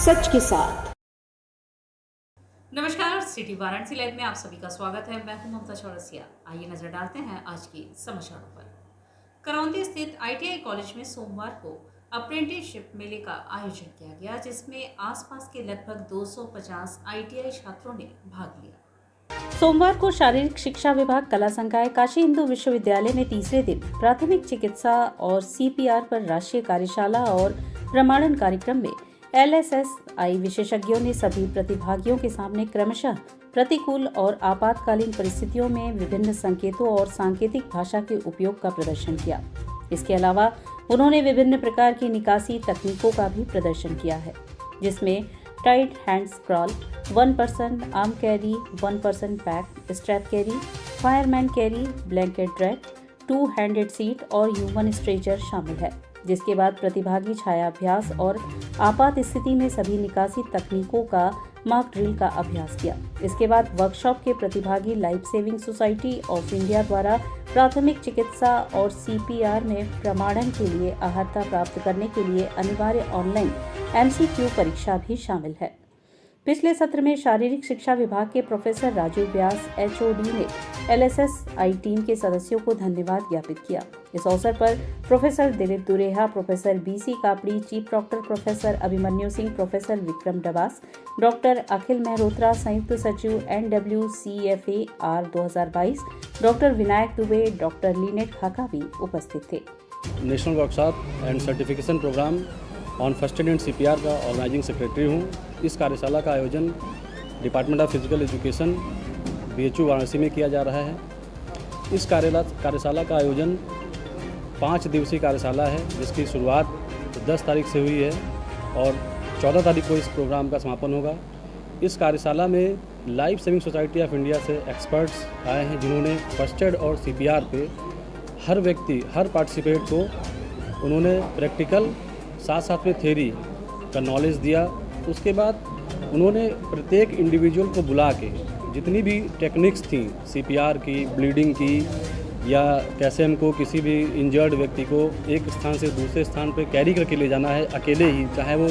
सच के साथ। नमस्कार, सिटी वाराणसी लाइव में आप सभी का स्वागत है। मैं हूं ममता चौरसिया। आइए नजर डालते हैं आज के समाचारों पर। करौंदी स्थित ITI कॉलेज में सोमवार को अप्रेंटिसशिप मेले का आयोजन किया गया, जिसमें आसपास के लगभग 250 ITI छात्रों ने भाग लिया। सोमवार को शारीरिक शिक्षा विभाग कला संकाय काशी हिंदू विश्वविद्यालय में तीसरे दिन प्राथमिक चिकित्सा और CPR पर राष्ट्रीय कार्यशाला और प्रमाणन कार्यक्रम में LSSI विशेषज्ञों ने सभी प्रतिभागियों के सामने क्रमशः प्रतिकूल और आपातकालीन परिस्थितियों में विभिन्न संकेतों और सांकेतिक भाषा के उपयोग का प्रदर्शन किया। इसके अलावा उन्होंने विभिन्न प्रकार की निकासी तकनीकों का भी प्रदर्शन किया है, जिसमें tight hand scroll, 1 person arm carry, 1 person pack strap carry, fireman carry, blanket drag, 2 handed seat और ह्यूमन स्ट्रेचर शामिल है। जिसके बाद प्रतिभागी छायाभ्यास और आपात स्थिति में सभी निकासी तकनीकों का मॉक ड्रिल का अभ्यास किया। इसके बाद वर्कशॉप के प्रतिभागी life saving society of India द्वारा प्राथमिक चिकित्सा और CPR में प्रमाणन के लिए अर्हता प्राप्त करने के लिए अनिवार्य ऑनलाइन MCQ परीक्षा भी शामिल है। पिछले सत्र में शारीरिक शिक्षा विभाग के प्रोफेसर राजू व्यास HOD ने LSSI टीम के सदस्यों को धन्यवाद ज्ञापित किया। इस अवसर पर professor Dilip Dureha, professor BC Kapadi, chief doctor professor Abhimanyu Singh, professor Vikram Dabas, doctor Akhil Mehrotra, संयुक्त सचिव NWCFAR 2022, doctor Vinayak Dubey, doctor Lynette Khaka भी उपस्थित थे। National workshop and certification program on first aid and CPR का ऑर्गेनाइजिंग सेक्रेटरी हूँ। इस कार्यशाला का आयोजन department of physical education BHU Varanasi में किया जा रहा है। इस कार्यशाला का आयोजन 5 दिवसीय कार्यशाला है, जिसकी शुरुआत 10 तारीख से हुई है और 14 तारीख को इस प्रोग्राम का समापन होगा। इस कार्यशाला में life saving society of India से एक्सपर्ट्स आए हैं, जिन्होंने फर्स्ट एड और CPR पे हर व्यक्ति, हर पार्टिसिपेट को उन्होंने प्रैक्टिकल साथ साथ में थ्योरी का नॉलेज दिया। उसके बाद उन्होंने प्रत्येक इंडिविजुअल को बुला के जितनी भी टेक्निक्स थी CPR की, ब्लीडिंग की, या कैसे हमको किसी भी इंजर्ड व्यक्ति को एक स्थान से दूसरे स्थान पर कैरी करके ले जाना है अकेले ही, चाहे वो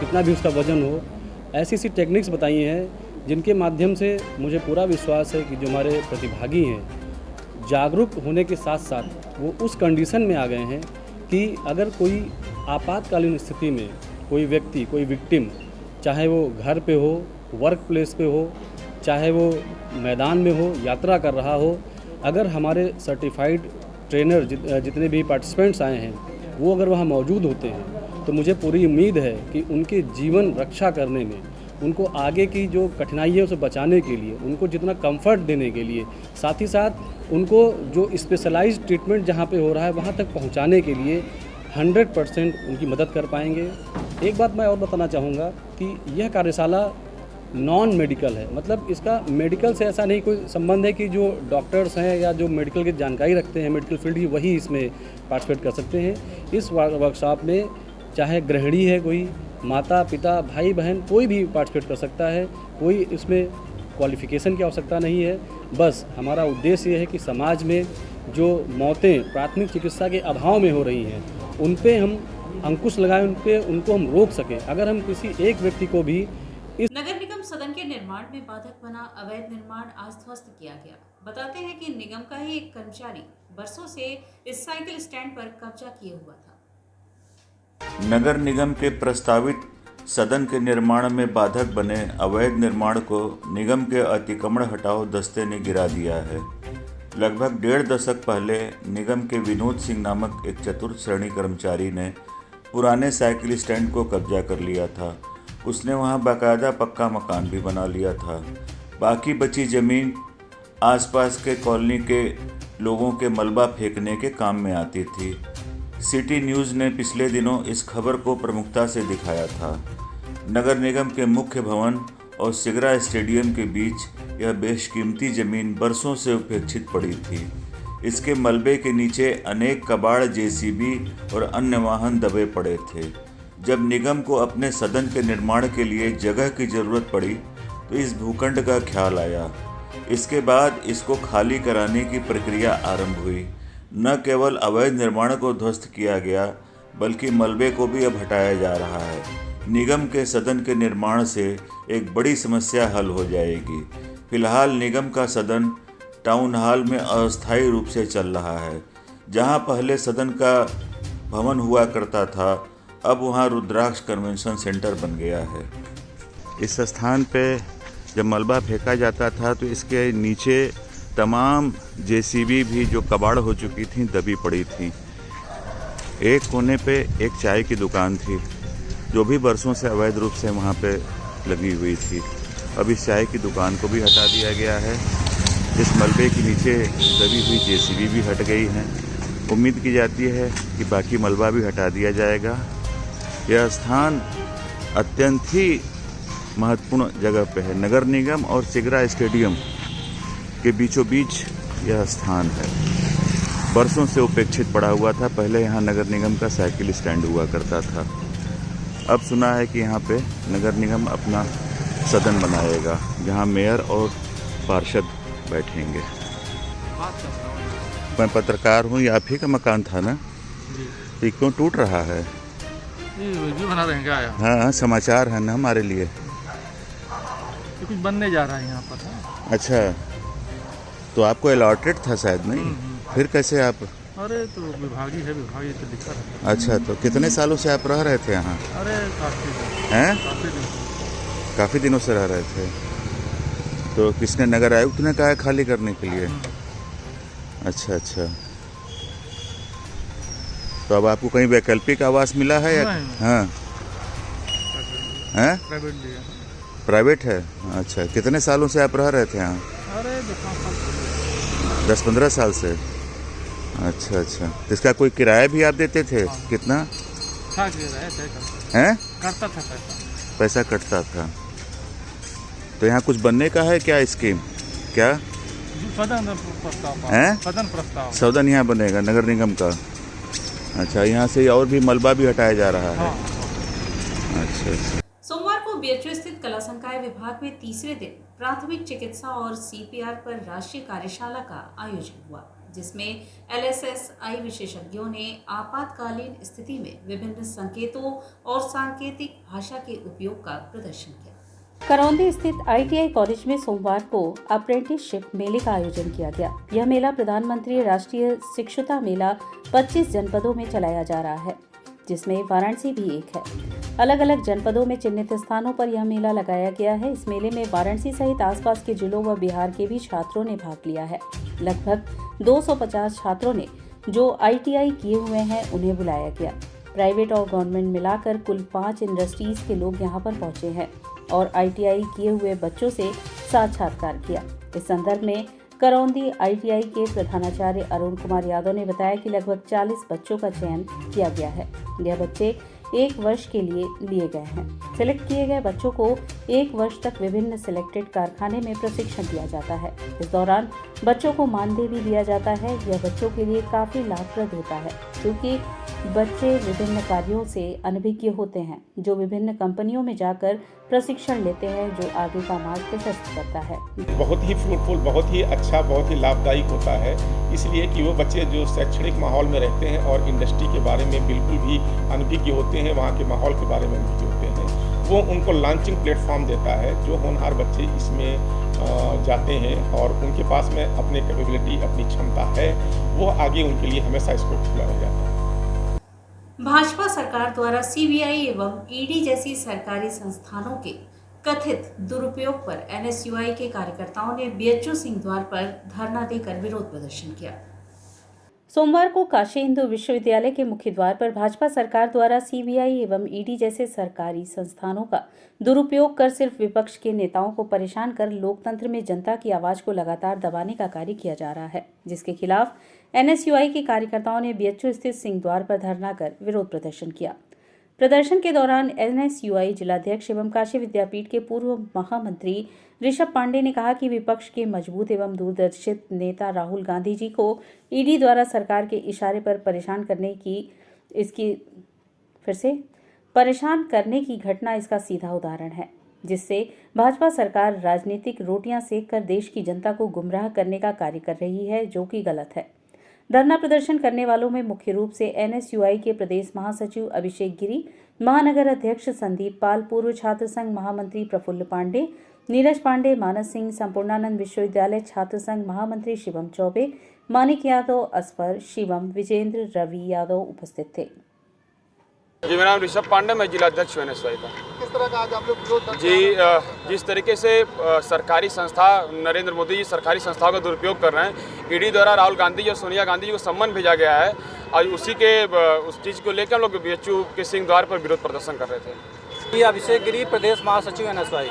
कितना भी उसका वजन हो, ऐसी टेक्निक्स बताई हैं, जिनके माध्यम से मुझे पूरा विश्वास है कि जो हमारे प्रतिभागी हैं जागरूक होने के साथ साथ वो उस कंडीशन में आ गए हैं कि अगर कोई आपातकालीन स्थिति में कोई व्यक्ति, कोई विक्टिम, चाहे वो घर पे हो, वर्क प्लेस पे हो, चाहे वो मैदान में हो, यात्रा कर रहा हो, अगर हमारे सर्टिफाइड ट्रेनर जितने भी पार्टिसिपेंट्स आए हैं वो अगर वहाँ मौजूद होते हैं तो मुझे पूरी उम्मीद है कि उनके जीवन रक्षा करने में, उनको आगे की जो कठिनाई है उसे बचाने के लिए, उनको जितना कंफर्ट देने के लिए, साथ ही साथ उनको जो स्पेशलाइज्ड ट्रीटमेंट जहाँ पे हो रहा है वहाँ तक पहुँचाने के लिए 100% उनकी मदद कर पाएंगे। एक बात मैं और बताना चाहूँगा कि यह कार्यशाला नॉन मेडिकल है, मतलब इसका मेडिकल से ऐसा नहीं कोई संबंध है कि जो डॉक्टर्स हैं या जो मेडिकल की जानकारी रखते हैं, मेडिकल फील्ड की, वही इसमें पार्टिसिपेट कर सकते हैं। इस वर्कशॉप में चाहे गृहिणी है, कोई माता पिता, भाई बहन, कोई भी पार्टिसिपेट कर सकता है। कोई इसमें क्वालिफ़िकेशन की आवश्यकता नहीं है। बस हमारा उद्देश्य ये है कि समाज में जो मौतें प्राथमिक चिकित्सा के अभाव में हो रही हैं उन पे हम अंकुश लगाएं, उनको हम रोक सकें। अगर हम किसी एक व्यक्ति को भी नगर निगम सदन के निर्माण में बाधक बना अवैध निर्माण आज ध्वस्त किया गया। बताते हैं कि निगम का ही एक कर्मचारी बरसों से इस साइकिल स्टैंड पर कब्जा किए हुआ था। नगर निगम के प्रस्तावित सदन के निर्माण में बाधक बने अवैध निर्माण को निगम के अतिक्रमण हटाओ दस्ते ने गिरा दिया है। लगभग 1.5 दशक पहले निगम के विनोद सिंह नामक एक चतुर्थ श्रेणी कर्मचारी ने पुराने साइकिल स्टैंड को कब्जा कर लिया था। उसने वहां बाकायदा पक्का मकान भी बना लिया था। बाकी बची ज़मीन आसपास के कॉलोनी के लोगों के मलबा फेंकने के काम में आती थी। सिटी न्यूज़ ने पिछले दिनों इस खबर को प्रमुखता से दिखाया था। नगर निगम के मुख्य भवन और सिगरा स्टेडियम के बीच यह बेशकीमती ज़मीन बरसों से उपेक्षित पड़ी थी। इसके मलबे के नीचे अनेक कबाड़, JCB और अन्य वाहन दबे पड़े थे। जब निगम को अपने सदन के निर्माण के लिए जगह की ज़रूरत पड़ी तो इस भूखंड का ख्याल आया। इसके बाद इसको खाली कराने की प्रक्रिया आरंभ हुई। न केवल अवैध निर्माण को ध्वस्त किया गया बल्कि मलबे को भी अब हटाया जा रहा है। निगम के सदन के निर्माण से एक बड़ी समस्या हल हो जाएगी। फिलहाल निगम का सदन टाउन हॉल में अस्थायी रूप से चल रहा है। जहां पहले सदन का भवन हुआ करता था, अब वहां रुद्राक्ष कन्वेंशन सेंटर बन गया है। इस स्थान पे जब मलबा फेंका जाता था तो इसके नीचे तमाम जेसीबी भी जो कबाड़ हो चुकी थी दबी पड़ी थी। एक कोने पे एक चाय की दुकान थी जो भी बरसों से अवैध रूप से वहाँ पे लगी हुई थी। अब इस चाय की दुकान को भी हटा दिया गया है। इस मलबे के नीचे दबी हुई जेसीबी भी हट गई है। उम्मीद की जाती है कि बाकी मलबा भी हटा दिया जाएगा। यह स्थान अत्यंत ही महत्वपूर्ण जगह पे है। नगर निगम और सिगरा स्टेडियम के बीचों बीच यह स्थान है। बरसों से उपेक्षित पड़ा हुआ था। पहले यहाँ नगर निगम का साइकिल स्टैंड हुआ करता था। अब सुना है कि यहाँ पे नगर निगम अपना सदन बनाएगा जहाँ मेयर और पार्षद बैठेंगे। मैं पत्रकार हूँ, ये आप ही का मकान था ना? ये क्यों टूट रहा है? ये बना रहे हैं क्या? हाँ, समाचार है ना हमारे लिए। ये कुछ बनने जा रहा है यहाँ पर। अच्छा, तो आपको अलॉटेड था शायद, नहीं? फिर कैसे आप? अरे तो विभागीय है, विभागीय तो लिखा है। अच्छा, तो कितने सालों से आप रह रहे थे यहाँ? अरे काफ़ी दिन काफ़ी दिनों से रह रहे थे। तो किसने, नगर आयुक्त ने कहा है खाली करने के लिए? अच्छा। तो अब आपको कहीं वैकल्पिक आवास मिला है या? नहीं। हाँ, हैं? प्राइवेट लिया। प्राइवेट है। अच्छा, कितने सालों से आप रह रहे थे यहाँ? अरे 10-15 साल से। अच्छा। तो इसका कोई किराया भी आप देते थे? कितना? हैं? करता था पैसा कटता था। तो यहाँ कुछ बनने का है क्या स्कीम? क्या सदन प्रस्ताव हैं? सदन प्रस्ताव सदन यहाँ बनेगा नगर निगम का? अच्छा, यहाँ से और भी मलबा भी हटाया जा रहा है। अच्छा। सोमवार को बीएचयू स्थित कला संकाय विभाग में तीसरे दिन प्राथमिक चिकित्सा और सीपीआर पर राष्ट्रीय कार्यशाला का आयोजन हुआ, जिसमें एलएसएसआई विशेषज्ञों ने आपातकालीन स्थिति में विभिन्न संकेतों और सांकेतिक भाषा के उपयोग का प्रदर्शन किया। करौंदी स्थित आईटीआई कॉलेज में सोमवार को अप्रेंटिसशिप मेले का आयोजन किया गया। यह मेला प्रधानमंत्री राष्ट्रीय शिक्षुता मेला 25 जनपदों में चलाया जा रहा है, जिसमें वाराणसी भी एक है। अलग अलग जनपदों में चिन्हित स्थानों पर यह मेला लगाया गया है। इस मेले में वाराणसी सहित आसपास के जिलों व बिहार के भी छात्रों ने भाग लिया है। लगभग 250 छात्रों ने जो आईटीआई किए हुए हैं उन्हें बुलाया गया। प्राइवेट और गवर्नमेंट मिलाकर कुल 5 इंडस्ट्रीज के लोग यहां पर पहुंचे हैं और आईटीआई किए हुए बच्चों से साक्षात्कार किया। इस संदर्भ में करौंदी आईटीआई के प्रधानाचार्य अरुण कुमार यादव ने बताया कि लगभग 40 बच्चों का चयन किया गया है। यह बच्चे 1 वर्ष के लिए गए हैं। सिलेक्ट किए गए बच्चों को 1 वर्ष तक विभिन्न सिलेक्टेड कारखाने में प्रशिक्षण दिया जाता है। इस दौरान बच्चों को मानदेय भी दिया जाता है। यह बच्चों के लिए काफी लाभप्रद होता है, क्योंकि बच्चे विभिन्न कार्यों से अनभिज्ञ होते हैं, जो विभिन्न कंपनियों में जाकर प्रशिक्षण लेते हैं, जो आगे का मार्ग प्रशस्त करता है। बहुत ही फ्रूटफुल, बहुत ही अच्छा, बहुत ही लाभदायक होता है, इसलिए कि वो बच्चे जो शैक्षणिक माहौल में रहते हैं और इंडस्ट्री के बारे में बिल्कुल भी अनभिज्ञ होते हैं, वहाँ के माहौल के बारे में अनभिज्ञ होते हैं, वो उनको लॉन्चिंग प्लेटफॉर्म देता है। जो होनहार बच्चे इसमें जाते हैं और उनके पास में अपने कैपेबिलिटी, अपनी क्षमता है, वो आगे उनके लिए हमेशा स्कोप खुला रह जाता है। भाजपा सरकार द्वारा सीबीआई एवं ईडी जैसी सरकारी संस्थानों के कथित दुरुपयोग पर एनएसयूआई के कार्यकर्ताओं ने बीएचयू सिंहद्वार पर धरना देकर विरोध प्रदर्शन किया। सोमवार को काशी हिंदू विश्वविद्यालय के मुख्य द्वार पर भाजपा सरकार द्वारा सीबीआई एवं ईडी जैसे सरकारी संस्थानों का दुरुपयोग कर सिर्फ विपक्ष के नेताओं को परेशान कर लोकतंत्र में जनता की आवाज को लगातार दबाने का कार्य किया जा रहा है, जिसके खिलाफ एनएसयूआई के कार्यकर्ताओं ने बीएचयू स्थित सिंहद्वार पर धरना कर विरोध प्रदर्शन किया। प्रदर्शन के दौरान एनएसयूआई जिलाध्यक्ष एवं काशी विद्यापीठ के पूर्व महामंत्री ऋषभ पांडे ने कहा कि विपक्ष के मजबूत एवं दूरदर्शित नेता राहुल गांधी जी को ईडी द्वारा सरकार के इशारे पर परेशान करने की घटना इसका सीधा उदाहरण है, जिससे भाजपा सरकार राजनीतिक रोटियां सेक कर देश की जनता को गुमराह करने का कार्य कर रही है, जो कि गलत है। धरना प्रदर्शन करने वालों में मुख्य रूप से एनएसयूआई के प्रदेश महासचिव अभिषेक गिरी, महानगर अध्यक्ष संदीप पाल, पूर्व छात्र संघ महामंत्री प्रफुल्ल पांडे, नीरज पांडे, मानस सिंह, संपूर्णानंद विश्वविद्यालय छात्र संघ महामंत्री शिवम चौबे, मानिक यादव, असफर, शिवम, विजेंद्र, रवि यादव उपस्थित थे। जी, मेरा नाम ऋषभ पांडे, मैं जिला अध्यक्ष हूँ NSY का। किस तरह का आज आप लोग विरोध दर्ज जी, जिस तरीके से सरकारी संस्था नरेंद्र मोदी जी सरकारी संस्थाओं का दुरुपयोग कर रहे हैं, ईडी द्वारा राहुल गांधी जी और सोनिया गांधी जी को सम्मन भेजा गया है और उस चीज़ को लेकर हम लोग BHU के सिंह द्वार पर विरोध प्रदर्शन कर रहे थे। जी, अभिषेक गिरी, प्रदेश महासचिव NSY।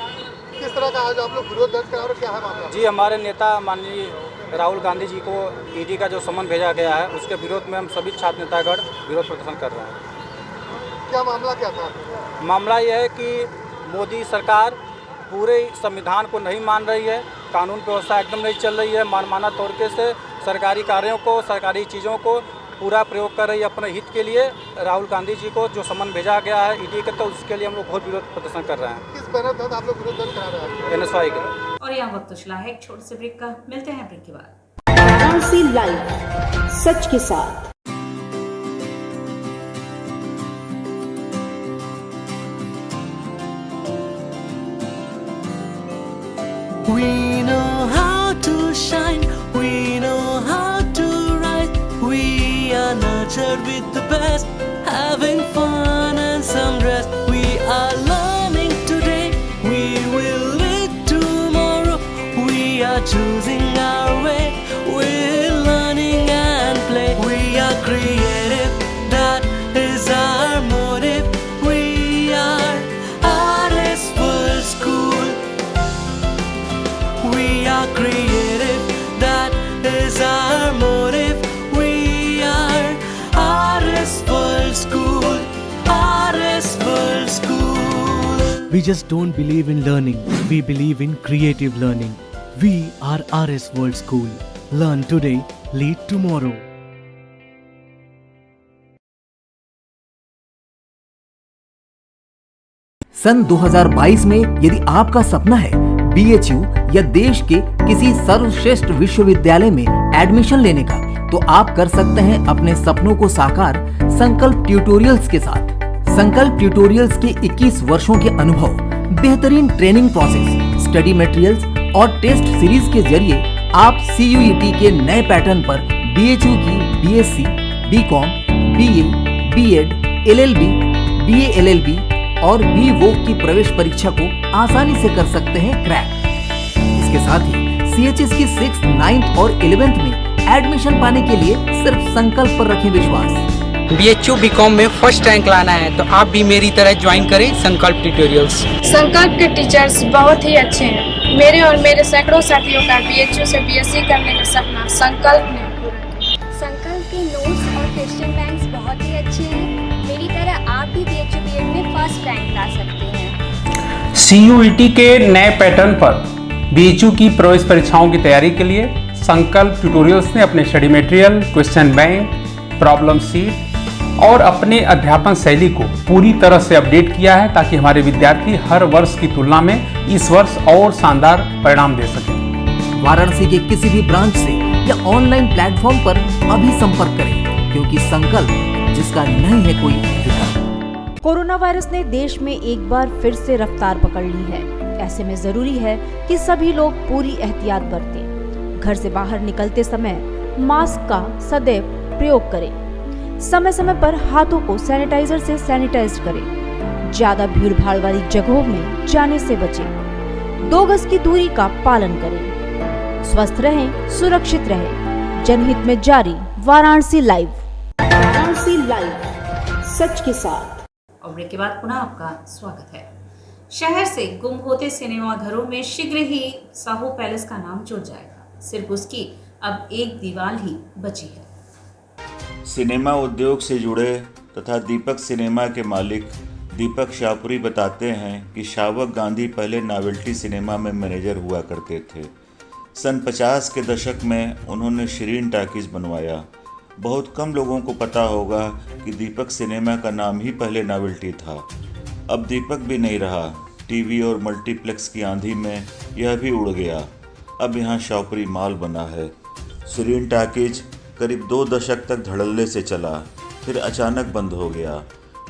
किस तरह का आज आप लोग विरोध दर्ज करा और क्या है मामला? जी, हमारे नेता माननीय राहुल गांधी जी को ईडी का जो सम्मन भेजा गया है उसके विरोध में हम सभी छात्र नेतागण विरोध प्रदर्शन कर रहे हैं। क्या मामला क्या था? मामला यह है कि मोदी सरकार पूरे संविधान को नहीं मान रही है, कानून व्यवस्था एकदम नहीं चल रही है, मनमाना तरीके से सरकारी कार्यों को, सरकारी चीज़ों को पूरा प्रयोग कर रही है अपने हित के लिए। राहुल गांधी जी को जो सम्मन भेजा गया है ईडी के, तो उसके लिए हम लोग बहुत विरोध प्रदर्शन कर रहे हैं। किस बैनर तहत आप लोग विरोध दर्ज करा रहे हैं? NSY के। और यहाँ वक्त चला है एक छोटे से ब्रेक का, मिलते हैं ब्रेक के बाद। वाराणसी लाइव, सच के साथ। We know how to shine, we know how to rise. We are nurtured with the best, having fun and some rest. We are learning today, we will lead tomorrow. We are choosing our way, we're learning and play. We are creative, that is our motive. We are RS World School. We are creative, that is our motive. We are RS World School, RS World School. We just don't believe in learning, we believe in creative learning. We are RS World School. Learn today, lead tomorrow. सन 2022 में यदि आपका सपना है BHU या देश के किसी सर्वश्रेष्ठ विश्वविद्यालय में एडमिशन लेने का, तो आप कर सकते हैं अपने सपनों को साकार संकल्प ट्यूटोरियल्स के साथ। संकल्प ट्यूटोरियल्स के 21 वर्षों के अनुभव, बेहतरीन ट्रेनिंग प्रोसेस, स्टडी मटेरियल्स और टेस्ट सीरीज के जरिए आप CUET के नए पैटर्न पर BHU की BSc, BCom, BA, B.Ed, LLB, BA LLB और BVoc की प्रवेश परीक्षा को आसानी से कर सकते हैं क्रैक। इसके साथ ही CHS की 6th, 9th और 11th में एडमिशन पाने के लिए सिर्फ संकल्प पर रखें विश्वास। BHU BCom में फर्स्ट रैंक लाना है तो आप भी मेरी तरह ज्वाइन करें संकल्प ट्यूटोरियल्स। संकल्प के टीचर्स बहुत ही अच्छे हैं। मेरे और मेरे सैकड़ों साथियों का BHU से BSc करने का सपना संकल्प ने पूरा किया। संकल्प के नोट्स और क्वेश्चन बैंक्स बहुत ही अच्छे हैं। मेरी तरह आप भी BHU BEd में फर्स्ट रैंक ला सकते हैं। CUET के नए पैटर्न पर BHU की प्रवेश परीक्षाओं की तैयारी के लिए संकल्प ट्यूटोरियल्स ने अपने study material, question bank, problem seat और अपने अध्यापन शैली को पूरी तरह से अपडेट किया है ताकि हमारे विद्यार्थी हर वर्ष की तुलना में इस वर्ष और शानदार परिणाम दे सकें। वाराणसी के किसी भी ब्रांच से या ऑनलाइन प्लेटफॉर्म पर अभी संपर्क करें, क्योंकि संकल्प जिसका नहीं है कोई विकल्प। कोरोना वायरस ने देश में एक बार फिर से रफ्तार पकड़ ली है। ऐसे में जरूरी है कि सभी लोग पूरी एहतियात बरतें। घर से बाहर निकलते समय मास्क का सदैव प्रयोग करें। समय समय पर हाथों को सैनिटाइजर से सैनिटाइज करें। ज्यादा भीड़ भाड़ वाली जगहों में जाने से बचें। 2 गज की दूरी का पालन करें। स्वस्थ रहें, सुरक्षित रहें। जनहित में जारी वाराणसी लाइव। वाराणसी लाइव, सच के साथ। और ब्रेक के बाद पुनः आपका स्वागत है। शहर से गुम होते सिनेमाघरों में शीघ्र ही साहू पैलेस का नाम जुड़ जाएगा। सिर्फ उसकी अब एक दीवार ही बची है। सिनेमा उद्योग से जुड़े तथा दीपक सिनेमा के मालिक दीपक शाहपुरी बताते हैं कि शावक गांधी पहले नॉवेल्टी सिनेमा में मैनेजर हुआ करते थे। सन 50 के दशक में उन्होंने शिरीन टाकीज बनवाया। बहुत कम लोगों को पता होगा कि दीपक सिनेमा का नाम ही पहले नॉवेल्टी था। अब दीपक भी नहीं रहा। टीवी और मल्टीप्लेक्स की आंधी में यह भी उड़ गया। अब यहाँ शाहपुरी मॉल बना है। शिरीन टाकीज करीब 2 दशक तक धड़ल्ले से चला, फिर अचानक बंद हो गया।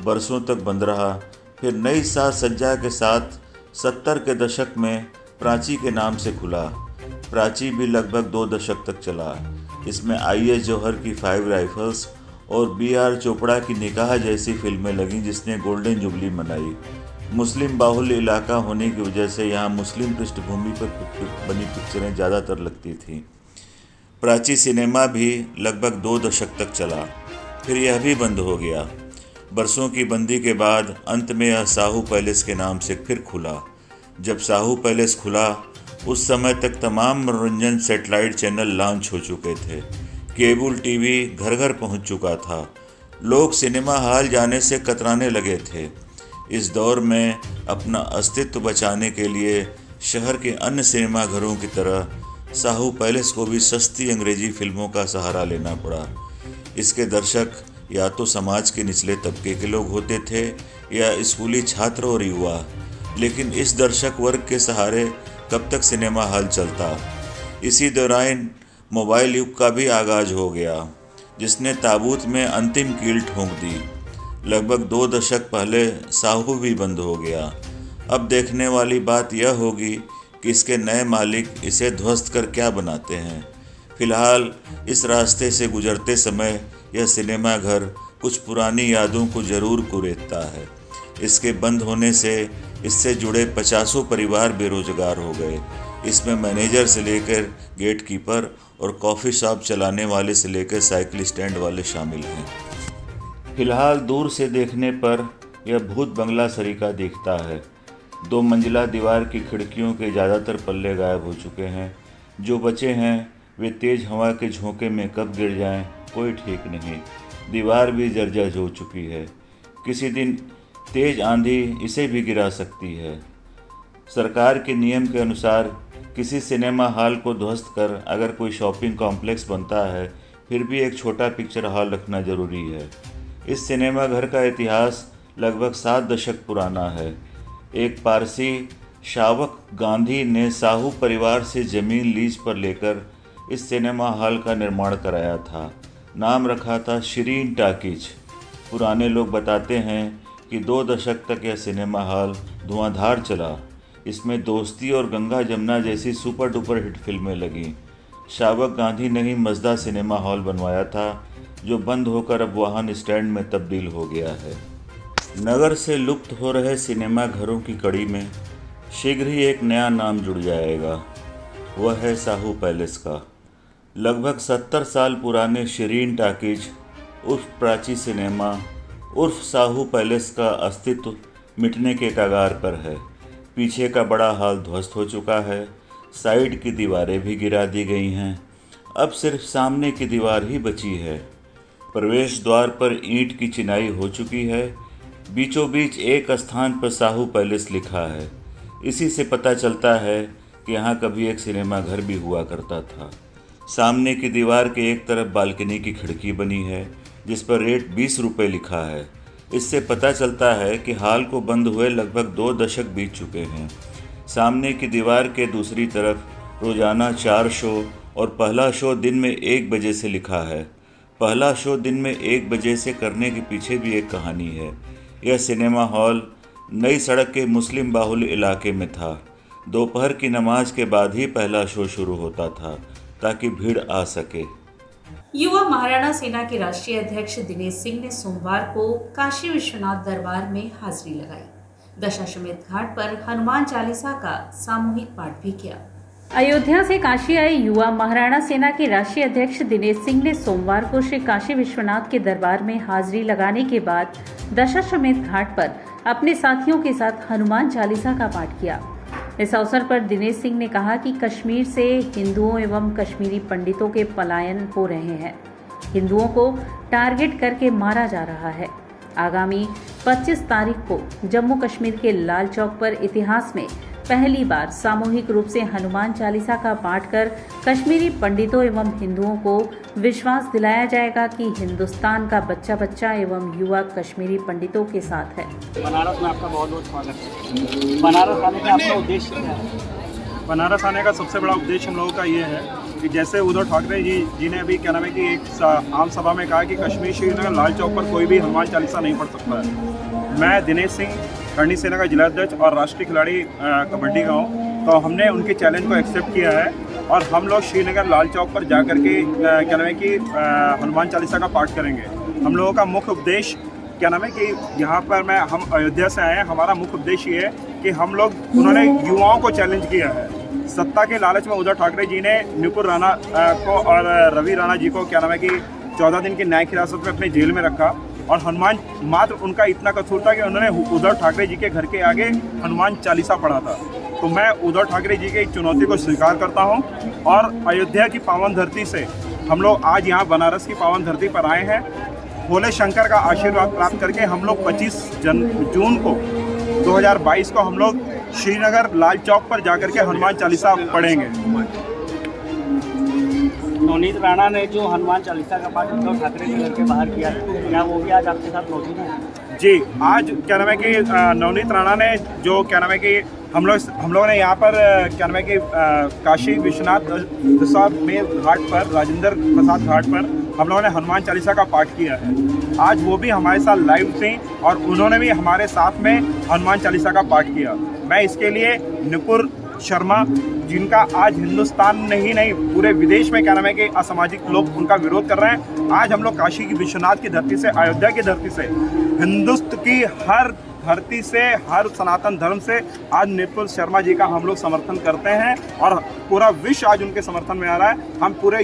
बरसों तक बंद रहा। फिर नई साज सज्जा के साथ 70 के दशक में प्राची के नाम से खुला। प्राची भी लगभग 2 दशक तक चला। इसमें IS जौहर की 5 राइफल्स और BR चोपड़ा की निकाह जैसी फिल्में लगीं, जिसने गोल्डन जुबली मनाई। मुस्लिम बाहुल्य इलाका होने की वजह से यहाँ मुस्लिम पृष्ठभूमि पर बनी पिक्चरें ज़्यादातर लगती थीं। प्राची सिनेमा भी लगभग 2 दशक तक चला, फिर यह भी बंद हो गया। बरसों की बंदी के बाद अंत में यह साहू पैलेस के नाम से फिर खुला। जब साहू पैलेस खुला उस समय तक तमाम मनोरंजन सेटेलाइट चैनल लॉन्च हो चुके थे। केबल टीवी घर घर पहुंच चुका था। लोग सिनेमा हॉल जाने से कतराने लगे थे। इस दौर में अपना अस्तित्व बचाने के लिए शहर के अन्य सिनेमाघरों की तरह साहू पैलेस को भी सस्ती अंग्रेजी फिल्मों का सहारा लेना पड़ा। इसके दर्शक या तो समाज के निचले तबके के लोग होते थे या स्कूली छात्र और युवा, लेकिन इस दर्शक वर्ग के सहारे कब तक सिनेमा हॉल चलता। इसी दौरान मोबाइल युग का भी आगाज हो गया, जिसने ताबूत में अंतिम कील ठोंक दी। लगभग 2 दशक पहले साहू भी बंद हो गया। अब देखने वाली बात यह होगी कि इसके नए मालिक इसे ध्वस्त कर क्या बनाते हैं। फिलहाल इस रास्ते से गुजरते समय यह सिनेमा घर कुछ पुरानी यादों को जरूर कुरेदता है। इसके बंद होने से इससे जुड़े 50 परिवार बेरोजगार हो गए। इसमें मैनेजर से लेकर गेट कीपर और कॉफ़ी शॉप चलाने वाले से लेकर साइकिल स्टैंड वाले शामिल हैं। फिलहाल दूर से देखने पर यह भूत बंगला सरीका दिखता है। 2 मंजिला दीवार की खिड़कियों के ज़्यादातर पल्ले गायब हो चुके हैं। जो बचे हैं वे तेज़ हवा के झोंके में कब गिर जाएं कोई ठीक नहीं। दीवार भी जर्जर हो चुकी है। किसी दिन तेज़ आंधी इसे भी गिरा सकती है। सरकार के नियम के अनुसार किसी सिनेमा हॉल को ध्वस्त कर अगर कोई शॉपिंग कॉम्प्लेक्स बनता है, फिर भी एक छोटा पिक्चर हॉल रखना ज़रूरी है। इस सिनेमा घर का इतिहास लगभग 7 दशक पुराना है। एक पारसी शावक गांधी ने साहू परिवार से ज़मीन लीज पर लेकर इस सिनेमा हॉल का निर्माण कराया था। नाम रखा था शिरीन टाकीज। पुराने लोग बताते हैं कि 2 दशक तक यह सिनेमा हॉल धुआंधार चला। इसमें दोस्ती और गंगा जमुना जैसी सुपर डुपर हिट फिल्में लगीं। शावक गांधी ने ही मजदा सिनेमा हॉल बनवाया था, जो बंद होकर अब वाहन स्टैंड में तब्दील हो गया है। नगर से लुप्त हो रहे सिनेमा घरों की कड़ी में शीघ्र ही एक नया नाम जुड़ जाएगा। वह है साहू पैलेस का। लगभग 70 साल पुराने शिरीन टाकीज उर्फ प्राची सिनेमा उर्फ साहू पैलेस का अस्तित्व मिटने के कगार पर है। पीछे का बड़ा हॉल ध्वस्त हो चुका है। साइड की दीवारें भी गिरा दी गई हैं। अब सिर्फ सामने की दीवार ही बची है। प्रवेश द्वार पर ईंट की चिनाई हो चुकी है। बीचों बीच एक स्थान पर साहू पैलेस लिखा है। इसी से पता चलता है कि यहाँ कभी एक सिनेमा घर भी हुआ करता था। सामने की दीवार के एक तरफ बालकनी की खिड़की बनी है, जिस पर रेट 20 रुपये लिखा है। इससे पता चलता है कि हॉल को बंद हुए लगभग 2 दशक बीत चुके हैं। सामने की दीवार के दूसरी तरफ रोज़ाना 4 शो और पहला शो दिन में 1 बजे से लिखा है। पहला शो दिन में 1 बजे से करने के पीछे भी एक कहानी है। यह सिनेमा हॉल नई सड़क के मुस्लिम बाहुल्य इलाके में था। दोपहर की नमाज के बाद ही पहला शो शुरू होता था ताकि भीड़ आ सके। युवा महाराणा सेना के राष्ट्रीय अध्यक्ष दिनेश सिंह ने सोमवार को काशी विश्वनाथ दरबार में हाजिरी लगाई। दशाश्वमेध घाट पर हनुमान चालीसा का सामूहिक पाठ भी किया। अयोध्या से काशी आए युवा महाराणा सेना के राष्ट्रीय अध्यक्ष दिनेश सिंह ने सोमवार को श्री काशी विश्वनाथ के दरबार में हाजिरी लगाने के बाद दशाश्वमेध घाट पर अपने साथियों के साथ हनुमान चालीसा का पाठ किया। इस अवसर पर दिनेश सिंह ने कहा कि कश्मीर से हिंदुओं एवं कश्मीरी पंडितों के पलायन हो रहे हैं। हिंदुओं को टारगेट करके मारा जा रहा है। आगामी 25 तारीख को जम्मू कश्मीर के लाल चौक पर इतिहास में पहली बार सामूहिक रूप से हनुमान चालीसा का पाठ कर कश्मीरी पंडितों एवं हिंदुओं को विश्वास दिलाया जाएगा कि हिंदुस्तान का बच्चा बच्चा एवं युवा कश्मीरी पंडितों के साथ है। बनारस में आपका बहुत बहुत स्वागत है। बनारस आने का आपका उद्देश्य क्या है? बनारस आने का सबसे बड़ा उद्देश्य हम लोगों का ये है कि जैसे उद्धव ठाकरे जी ने अभी क्या नाम है कि एक आम सभा में कहा कि कश्मीर श्रीनगर लाल चौक पर कोई भी हनुमान चालीसा नहीं पढ़ सकता है। मैं दिनेश सिंह करणी सेना का जिलाध्यक्ष और राष्ट्रीय खिलाड़ी कबड्डी का हूँ, तो हमने उनके चैलेंज को एक्सेप्ट किया है और हम लोग श्रीनगर लाल चौक पर जा कर के क्या नाम है कि हनुमान चालीसा का पाठ करेंगे। हम लोगों का मुख्य उद्देश्य क्या नाम है कि यहाँ पर हम अयोध्या से आए हैं। हमारा मुख्य उद्देश्य ये है कि हम लोग उन्होंने युवाओं को चैलेंज किया है। सत्ता के लालच में उद्धव ठाकरे जी ने नुपुर राणा को और रवि राणा जी को क्या नाम है कि 14 दिन की न्यायिक हिरासत में अपने जेल में रखा और हनुमान मात्र उनका इतना कसूर था कि उन्होंने उद्धव ठाकरे जी के घर के आगे हनुमान चालीसा पढ़ा था। तो मैं उद्धव ठाकरे जी की चुनौती को स्वीकार करता हूं और अयोध्या की पावन धरती से हम लोग आज यहाँ बनारस की पावन धरती पर आए हैं। भोले शंकर का आशीर्वाद प्राप्त करके हम लोग 25 जून को 2022 को हम लोग श्रीनगर लाल चौक पर जाकर के हनुमान चालीसा पढ़ेंगे। नवनीत राणा ने जो हनुमान चालीसा का पाठ उद्धव ठाकरे के घर के बाहर किया, क्या वो भी आज आपके साथ मौजूद है? जी, आज क्या नाम है कि नवनीत राणा ने जो क्या नाम है कि हम लोगों ने यहाँ पर क्या नाम है कि काशी विश्वनाथ प्रसाद में घाट पर, राजेंद्र प्रसाद घाट पर हम लोगों ने हनुमान चालीसा का पाठ किया है। आज वो भी हमारे साथ लाइव थी और उन्होंने भी हमारे साथ में हनुमान चालीसा का पाठ किया। मैं इसके लिए नुपुर शर्मा, जिनका आज हिंदुस्तान नहीं पूरे विदेश में क्या नाम है कि असामाजिक लोग उनका विरोध कर रहे हैं, आज हम लोग काशी की विश्वनाथ की धरती से, अयोध्या की धरती से, हिंदुस्तान की हर धरती से, हर सनातन धर्म से आज नुपुर शर्मा जी का हम लोग समर्थन करते हैं और पूरा विश्व आज उनके समर्थन में आ रहा है। हम पूरे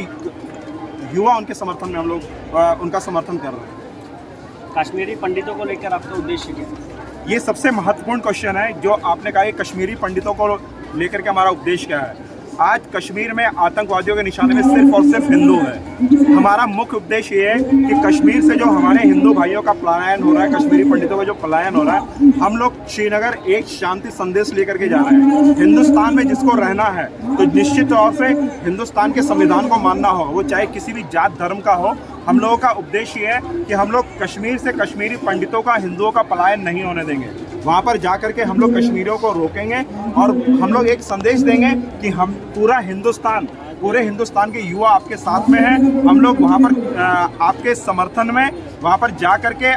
युवा उनके समर्थन में हम लोग उनका समर्थन कर रहे हैं। कश्मीरी पंडितों को लेकर आपका उद्देश्य क्या है? ये सबसे महत्वपूर्ण क्वेश्चन है जो आपने कहा, कश्मीरी पंडितों को लेकर के हमारा उद्देश्य क्या है। आज कश्मीर में आतंकवादियों के निशाने में सिर्फ और सिर्फ हिंदू है। हमारा मुख्य उद्देश्य ये है कि कश्मीर से जो हमारे हिंदू भाइयों का पलायन हो रहा है, कश्मीरी पंडितों का जो पलायन हो रहा है, हम लोग श्रीनगर एक शांति संदेश लेकर के जा रहे हैं। हिंदुस्तान में जिसको रहना है तो निश्चित तौर से हिंदुस्तान के संविधान को मानना हो, वो चाहे किसी भी जात धर्म का हो। हम लोगों का उद्देश्य ये है कि हम लोग कश्मीर से कश्मीरी पंडितों का, हिंदुओं का पलायन नहीं होने देंगे। वहाँ पर जा कर के हम लोग कश्मीरियों को रोकेंगे और हम लोग एक संदेश देंगे कि हम पूरे हिंदुस्तान के युवा आपके साथ में हैं। हम लोग वहाँ पर आपके समर्थन में वहाँ पर जा कर के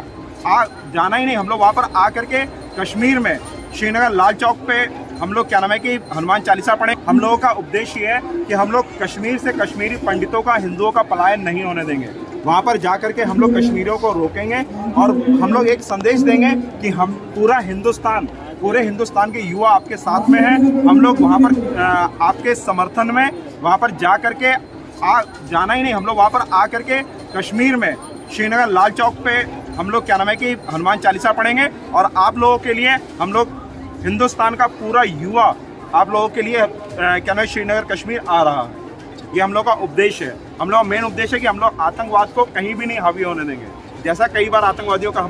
जाना ही नहीं, हम लोग वहाँ पर आ कर के कश्मीर में श्रीनगर लाल चौक पे हम लोग क्या नाम है कि हनुमान चालीसा पढ़ें। हम लोगों का उद्देश्य ये है कि हम लोग कश्मीर से कश्मीरी पंडितों का, हिंदुओं का पलायन नहीं होने देंगे। वहाँ पर जा कर के हम लोग कश्मीरियों को रोकेंगे और हम लोग एक संदेश देंगे कि हम पूरे हिंदुस्तान के युवा आपके साथ में हैं। हम लोग वहाँ पर आपके समर्थन में वहाँ पर जा कर के जाना ही नहीं, हम लोग वहाँ पर आ कर के कश्मीर में श्रीनगर लाल चौक पे हम लोग क्या नाम है कि हनुमान चालीसा पढ़ेंगे और आप लोगों के लिए हम लोग हिंदुस्तान का पूरा युवा आप लोगों के लिए क्या नाम है श्रीनगर कश्मीर आ रहा है। ये हम लोग का उद्देश्य है। हम लोग का मेन उद्देश्य है कि हम लोग आतंकवाद को कहीं भी नहीं हावी होने देंगे। जैसा कई बार आतंकवादियों का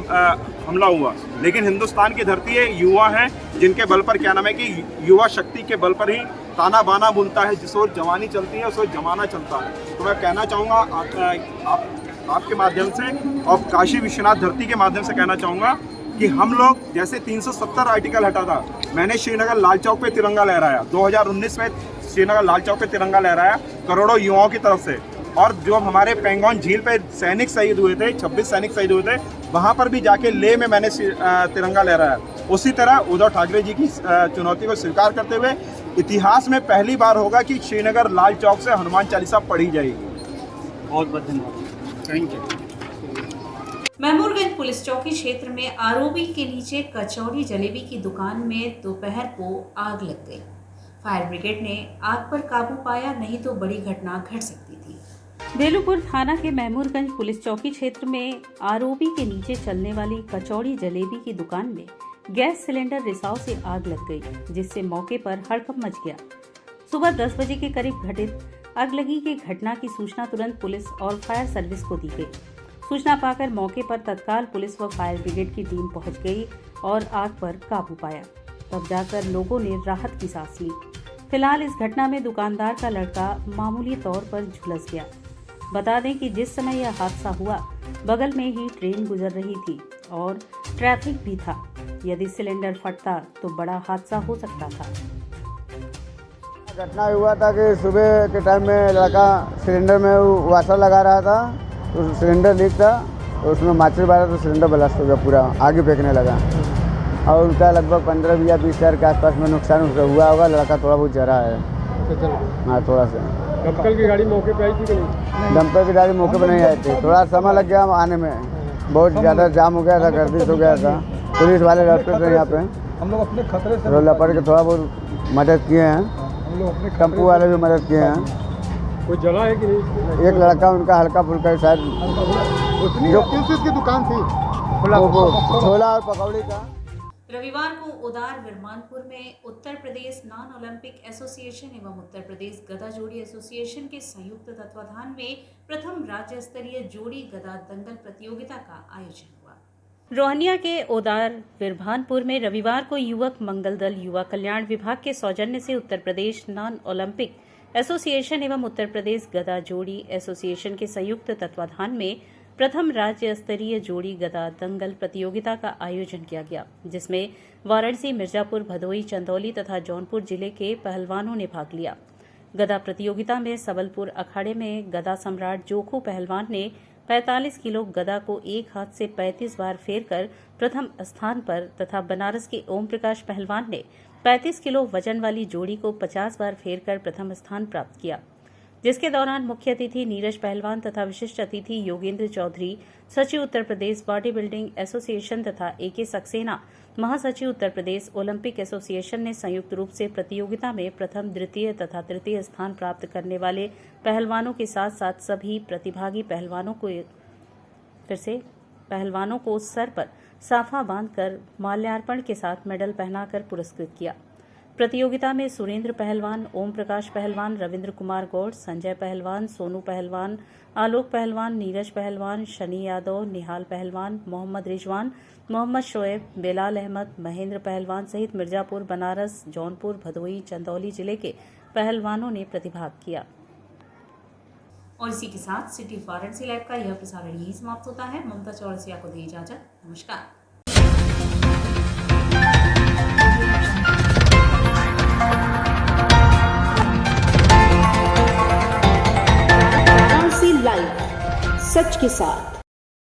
हमला हुआ, लेकिन हिंदुस्तान की धरती है, युवा हैं जिनके बल पर क्या नाम है कि युवा शक्ति के बल पर ही ताना बाना बुनता है। जिस ओर जवानी चलती है उस ओर जमाना चलता है। तो मैं कहना चाहूँगा आपके माध्यम से और काशी विश्वनाथ धरती के माध्यम से कहना चाहूँगा कि हम लोग जैसे 370 आर्टिकल हटा था, मैंने श्रीनगर लाल चौक पे तिरंगा लहराया। 2019 में श्रीनगर लाल चौक पे तिरंगा लहराया करोड़ों युवाओं की तरफ से। और जो हमारे पेंगोंग झील पे सैनिक शहीद हुए थे, 26 सैनिक शहीद हुए थे, वहाँ पर भी जाके लेह में मैंने तिरंगा लहराया। उसी तरह उद्धव ठाकरे जी की चुनौती को स्वीकार करते हुए इतिहास में पहली बार होगा कि श्रीनगर लाल चौक से हनुमान चालीसा पढ़ी जाएगी। बहुत बहुत धन्यवाद। Thank you. महमूदगंज पुलिस चौकी क्षेत्र में आरओबी के नीचे कचौड़ी जलेबी की दुकान में दोपहर को आग लग गई। फायर ब्रिगेड ने आग पर काबू पाया, नहीं तो बड़ी घटना घट सकती थी। बेलूपुर थाना के महमूदगंज पुलिस चौकी क्षेत्र में आरओबी के नीचे चलने वाली कचौड़ी जलेबी की दुकान में गैस सिलेंडर रिसाव से आग लग गई, जिससे मौके पर हड़कंप मच गया। सुबह 10 बजे के करीब घटित अगलगी की घटना की सूचना तुरंत पुलिस और फायर सर्विस को दी गई। सूचना पाकर मौके पर तत्काल पुलिस व फायर ब्रिगेड की टीम पहुंच गई और आग पर काबू पाया। तब जाकर लोगों ने राहत की सांस ली। फिलहाल इस घटना में दुकानदार का लड़का मामूली तौर पर झुलस गया। बता दें कि जिस समय यह हादसा हुआ, बगल में ही ट्रेन गुजर रही थी और ट्रैफिक भी था। यदि सिलेंडर फटता तो बड़ा हादसा हो सकता था। घटना हुआ था कि सुबह के टाइम में लड़का सिलेंडर में वाशर लगा रहा था, तो सिलेंडर लीक था, तो उसमें माचिस मारा तो सिलेंडर ब्लास्ट हो गया, पूरा आगे फेंकने लगा और उसका लगभग 15 या 20 हज़ार के आसपास में नुकसान हुआ होगा। लड़का थोड़ा बहुत जरा है, हाँ थोड़ा सा। दमकल की गाड़ी मौके पे आई थी कि नहीं? दमकल की गाड़ी मौके पर नहीं आई थी, थोड़ा समय लग गया आने में, बहुत ज़्यादा जाम हो गया था, गर्दिश हो गया था। पुलिस वाले रास्ते थे यहाँ पे, हम लोग अपने खतरे से रोला पड़ के थोड़ा बहुत मदद किए हैं, टेम्पू वाले भी मदद किए हैं। कोई जला है कि नहीं? एक लड़का उनका हल्का फुल्का शायद जो किस चीज़ की दुकान थी? छोला और पकौड़ी का। रविवार को उदार विरमानपुर में Uttar Pradesh non Olympic association एवं उत्तर प्रदेश गदा जोड़ी एसोसिएशन के संयुक्त तत्वाधान में प्रथम राज्य स्तरीय जोड़ी गदा दंगल प्रतियोगिता का आयोजन हुआ। रोहनिया के ओदार विरभानपुर में रविवार को युवक मंगल दल युवा कल्याण विभाग के सौजन्य से Uttar Pradesh non Olympic association एवं उत्तर प्रदेश गदा जोड़ी एसोसिएशन के संयुक्त तत्वाधान में प्रथम राज्य स्तरीय जोड़ी गदा दंगल प्रतियोगिता का आयोजन किया गया, जिसमें वाराणसी, मिर्जापुर, भदोही, चंदौली तथा जौनपुर जिले के पहलवानों ने भाग लिया। गदा प्रतियोगिता में सबलपुर अखाड़े में गदा सम्राट जोखू पहलवान ने 45 किलो गदा को एक हाथ से 35 बार फेरकर प्रथम स्थान पर तथा बनारस के ओम प्रकाश पहलवान ने 35 किलो वजन वाली जोड़ी को 50 बार फेरकर प्रथम स्थान प्राप्त किया, जिसके दौरान मुख्य अतिथि नीरज पहलवान तथा विशिष्ट अतिथि योगेंद्र चौधरी, सचिव Uttar Pradesh body building association तथा AK सक्सेना, महासचिव उत्तर प्रदेश ओलंपिक एसोसिएशन ने संयुक्त रूप से प्रतियोगिता में प्रथम, द्वितीय तथा तृतीय स्थान प्राप्त करने वाले पहलवानों के साथ साथ सभी प्रतिभागी पहलवानों को सर पर साफा बांधकर माल्यार्पण के साथ मेडल पहनाकर पुरस्कृत किया। प्रतियोगिता में सुरेंद्र पहलवान, ओम प्रकाश पहलवान, रविंद्र कुमार गौड़, संजय पहलवान, सोनू पहलवान, आलोक पहलवान, नीरज पहलवान, शनि यादव, निहाल पहलवान, मोहम्मद रिजवान, मोहम्मद शोएब, बेलाल अहमद, महेंद्र पहलवान सहित मिर्जापुर, बनारस, जौनपुर, भदोही, चंदौली जिले के पहलवानों ने प्रतिभाग किया। और इसी के साथ सिटी वाराणसी लाइव का यह प्रसारण यही समाप्त होता है। ममता चौरसिया को दी इजाजत। नमस्कार। लाइव सच के साथ।